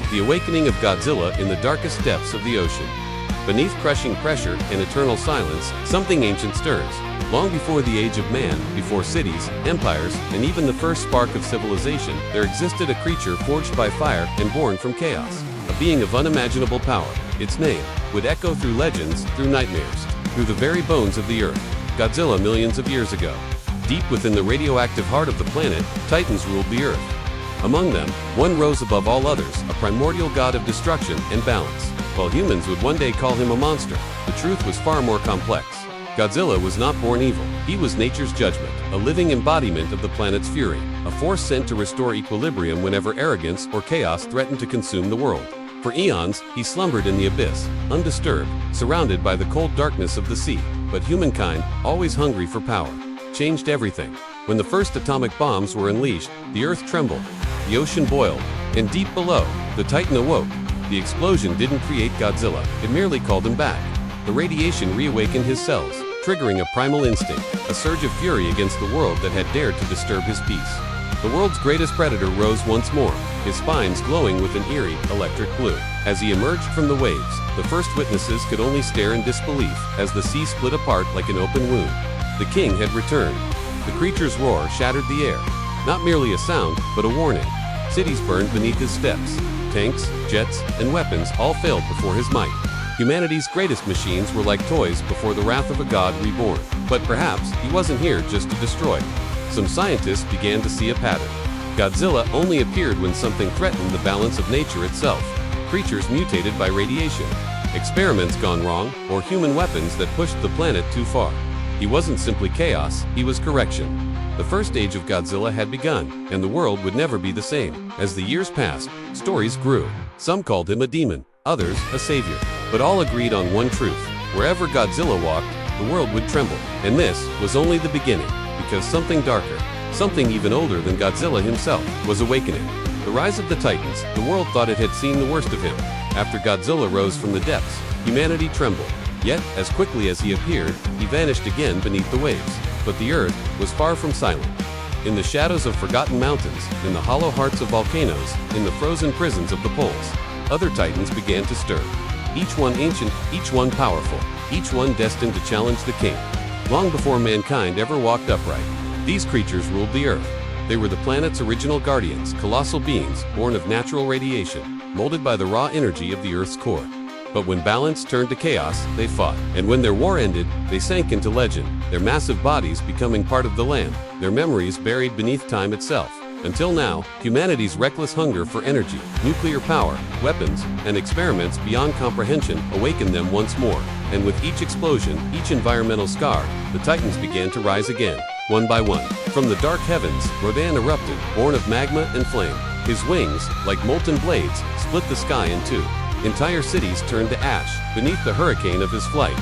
The awakening of Godzilla in the darkest depths of the ocean. Beneath crushing pressure and eternal silence, something ancient stirs. Long before the age of man, before cities, empires, and even the first spark of civilization, there existed a creature forged by fire and born from chaos. A being of unimaginable power. Its name would echo through legends, through nightmares, through the very bones of the earth. Godzilla millions of years ago. Deep within the radioactive heart of the planet, Titans ruled the earth. Among them, one rose above all others, a primordial god of destruction and balance. While humans would one day call him a monster, the truth was far more complex. Godzilla was not born evil. He was nature's judgment, a living embodiment of the planet's fury, a force sent to restore equilibrium whenever arrogance or chaos threatened to consume the world. For eons, he slumbered in the abyss, undisturbed, surrounded by the cold darkness of the sea. But humankind, always hungry for power, changed everything. When the first atomic bombs were unleashed, the earth trembled, the ocean boiled, and deep below, the Titan awoke. The explosion didn't create Godzilla, it merely called him back. The radiation reawakened his cells, triggering a primal instinct, a surge of fury against the world that had dared to disturb his peace. The world's greatest predator rose once more, his spines glowing with an eerie, electric blue. As he emerged from the waves, the first witnesses could only stare in disbelief as the sea split apart like an open wound. The king had returned. The creature's roar shattered the air. Not merely a sound, but a warning. Cities burned beneath his steps. Tanks, jets, and weapons all failed before his might. Humanity's greatest machines were like toys before the wrath of a god reborn. But perhaps he wasn't here just to destroy. Some scientists began to see a pattern. Godzilla only appeared when something threatened the balance of nature itself. Creatures mutated by radiation, experiments gone wrong, or human weapons that pushed the planet too far. He wasn't simply chaos, he was correction. The first age of Godzilla had begun, and the world would never be the same. As the years passed, stories grew. Some called him a demon, others a savior. But all agreed on one truth. Wherever Godzilla walked, the world would tremble. And this was only the beginning, because something darker, something even older than Godzilla himself, was awakening. The rise of the Titans, the world thought it had seen the worst of him. After Godzilla rose from the depths, humanity trembled. Yet, as quickly as he appeared, he vanished again beneath the waves. But the earth was far from silent. In the shadows of forgotten mountains, in the hollow hearts of volcanoes, in the frozen prisons of the poles, other Titans began to stir. Each one ancient, each one powerful, each one destined to challenge the king. Long before mankind ever walked upright, these creatures ruled the earth. They were the planet's original guardians, colossal beings born of natural radiation, molded by the raw energy of the earth's core. But when balance turned to chaos, they fought. And when their war ended, they sank into legend, their massive bodies becoming part of the land, their memories buried beneath time itself. Until now, humanity's reckless hunger for energy, nuclear power, weapons, and experiments beyond comprehension awakened them once more. And with each explosion, each environmental scar, the Titans began to rise again, one by one. From the dark heavens, Rodan erupted, born of magma and flame. His wings, like molten blades, split the sky in two. Entire cities turned to ash beneath the hurricane of his flight.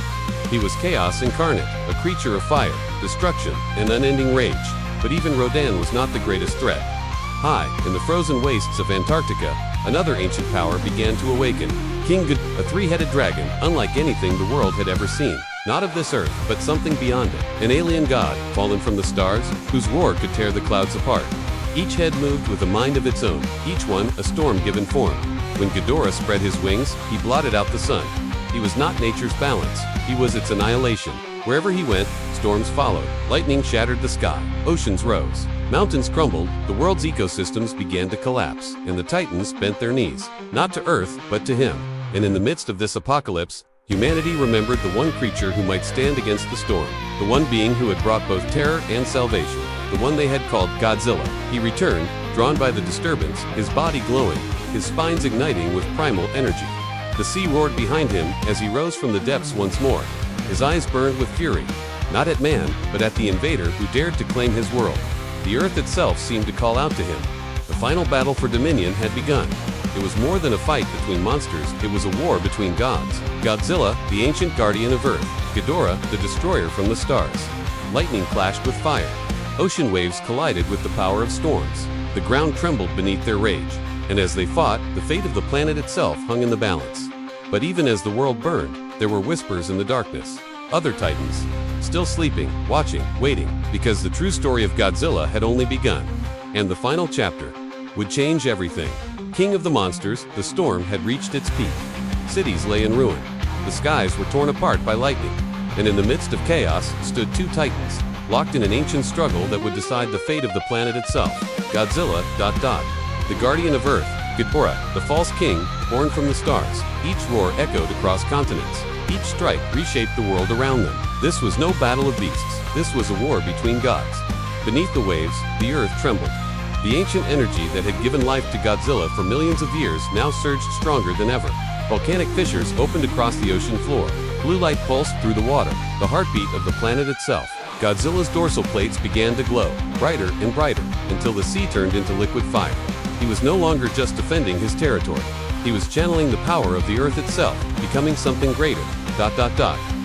He was chaos incarnate, a creature of fire, destruction, and unending rage. But even Rodan was not the greatest threat. High, in the frozen wastes of Antarctica, another ancient power began to awaken. King Ghidorah, a three-headed dragon, unlike anything the world had ever seen. Not of this earth, but something beyond it. An alien god, fallen from the stars, whose roar could tear the clouds apart. Each head moved with a mind of its own, each one a storm-given form. When Ghidorah spread his wings, he blotted out the sun. He was not nature's balance, he was its annihilation. Wherever he went, storms followed, lightning shattered the sky, oceans rose, mountains crumbled, the world's ecosystems began to collapse, and the Titans bent their knees, not to Earth, but to him. And in the midst of this apocalypse, humanity remembered the one creature who might stand against the storm, the one being who had brought both terror and salvation, the one they had called Godzilla. He returned, drawn by the disturbance, his body glowing, his spines igniting with primal energy. The sea roared behind him as he rose from the depths once more. His eyes burned with fury, not at man, but at the invader who dared to claim his world. The earth itself seemed to call out to him. The final battle for dominion had begun. It was more than a fight between monsters, it was a war between gods. Godzilla, the ancient guardian of Earth. Ghidorah, the destroyer from the stars. Lightning clashed with fire. Ocean waves collided with the power of storms. The ground trembled beneath their rage. And as they fought, the fate of the planet itself hung in the balance. But even as the world burned, there were whispers in the darkness. Other Titans, still sleeping, watching, waiting, because the true story of Godzilla had only begun. And the final chapter would change everything. king of the monsters, the storm had reached its peak. Cities lay in ruin. The skies were torn apart by lightning. And in the midst of chaos stood two titans, locked in an ancient struggle that would decide the fate of the planet itself. Godzilla, the guardian of Earth, Ghidorah, the false king, born from the stars. Each roar echoed across continents. Each strike reshaped the world around them. This was no battle of beasts. This was a war between gods. Beneath the waves, the earth trembled. The ancient energy that had given life to Godzilla for millions of years now surged stronger than ever. Volcanic fissures opened across the ocean floor. Blue light pulsed through the water, the heartbeat of the planet itself. Godzilla's dorsal plates began to glow, brighter and brighter, until the sea turned into liquid fire. He was no longer just defending his territory. He was channeling the power of the earth itself, becoming something greater,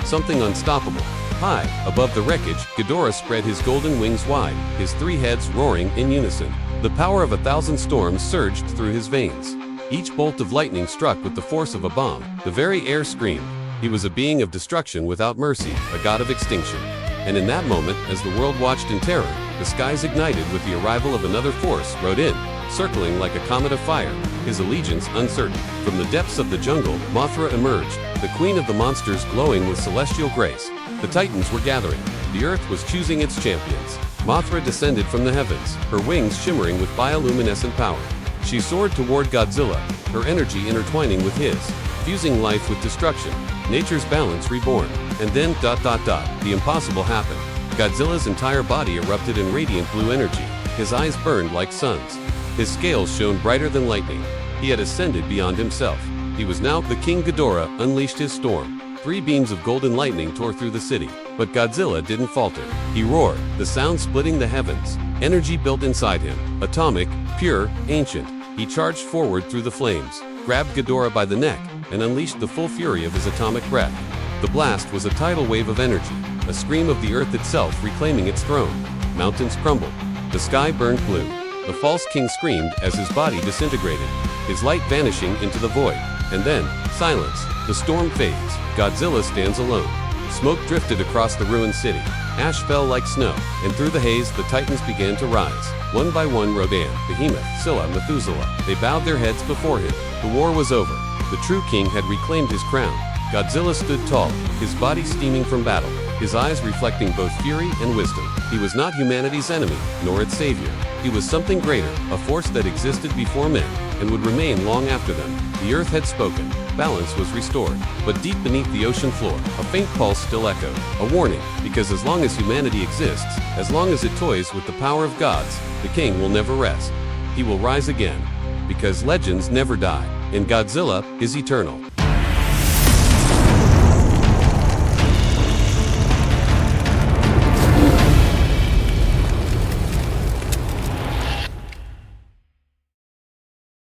something unstoppable. High, above the wreckage, Ghidorah spread his golden wings wide, his three heads roaring in unison. The power of 1,000 storms surged through his veins. Each bolt of lightning struck with the force of a bomb. The very air screamed. He was a being of destruction without mercy, a god of extinction. And in that moment, as the world watched in terror, the skies ignited with the arrival of another force, Rodan, circling like a comet of fire, his allegiance uncertain. From the depths of the jungle, Mothra emerged, the queen of the monsters glowing with celestial grace. The titans were gathering. The earth was choosing its champions. Mothra descended from the heavens, her wings shimmering with bioluminescent power. She soared toward Godzilla, her energy intertwining with his, fusing life with destruction, nature's balance reborn. And then, the impossible happened. Godzilla's entire body erupted in radiant blue energy. His eyes burned like suns. His scales shone brighter than lightning. He had ascended beyond himself. He was now the King Ghidorah unleashed his storm. 3 beams of golden lightning tore through the city. But Godzilla didn't falter. He roared, the sound splitting the heavens. Energy built inside him. Atomic, pure, ancient. He charged forward through the flames, grabbed Ghidorah by the neck, and unleashed the full fury of his atomic breath. The blast was a tidal wave of energy, a scream of the earth itself reclaiming its throne. Mountains crumbled. The sky burned blue. The false king screamed as his body disintegrated, his light vanishing into the void. And then, silence. The storm fades. Godzilla stands alone. Smoke drifted across the ruined city. Ash fell like snow, and through the haze the titans began to rise. One by one, Rodan, Behemoth, Scylla, Methuselah. They bowed their heads before him. The war was over. The true king had reclaimed his crown. Godzilla stood tall, his body steaming from battle, his eyes reflecting both fury and wisdom. He was not humanity's enemy, nor its savior. He was something greater, a force that existed before men, and would remain long after them. The earth had spoken. Balance was restored. But deep beneath the ocean floor, a faint pulse still echoed. A warning, because as long as humanity exists, as long as it toys with the power of gods, the king will never rest. He will rise again. Because legends never die, and Godzilla is eternal.